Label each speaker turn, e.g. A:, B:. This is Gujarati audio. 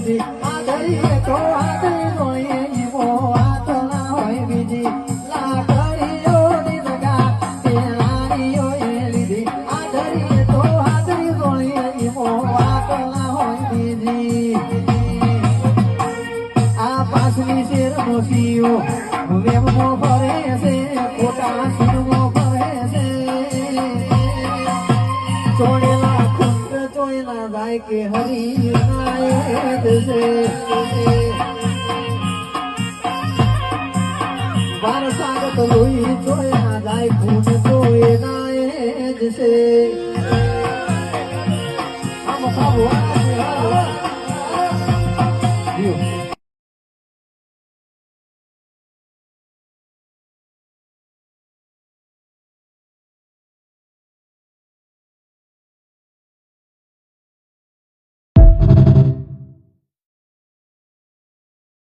A: બીજી આધરી તો આધરી જોઈએ ઈવો વાત ના હોય બીજી લાકડીઓ ની જગા પેલારીઓ એ લીધી આધરી તો આધરી જોઈએ ઈવો વાત ના હોય બીજી આ પાછલી શેર મોસીઓ વેમો ફરે છે ખોટા સુરમો ફરે છે ચોળેલા ખુંડ ચોળેલા જાય કે હરી નાયક છે બાર સાગત લોહી ચોળેલા જાય ખુંડ ચોળે નાયક છે આમ ખાવું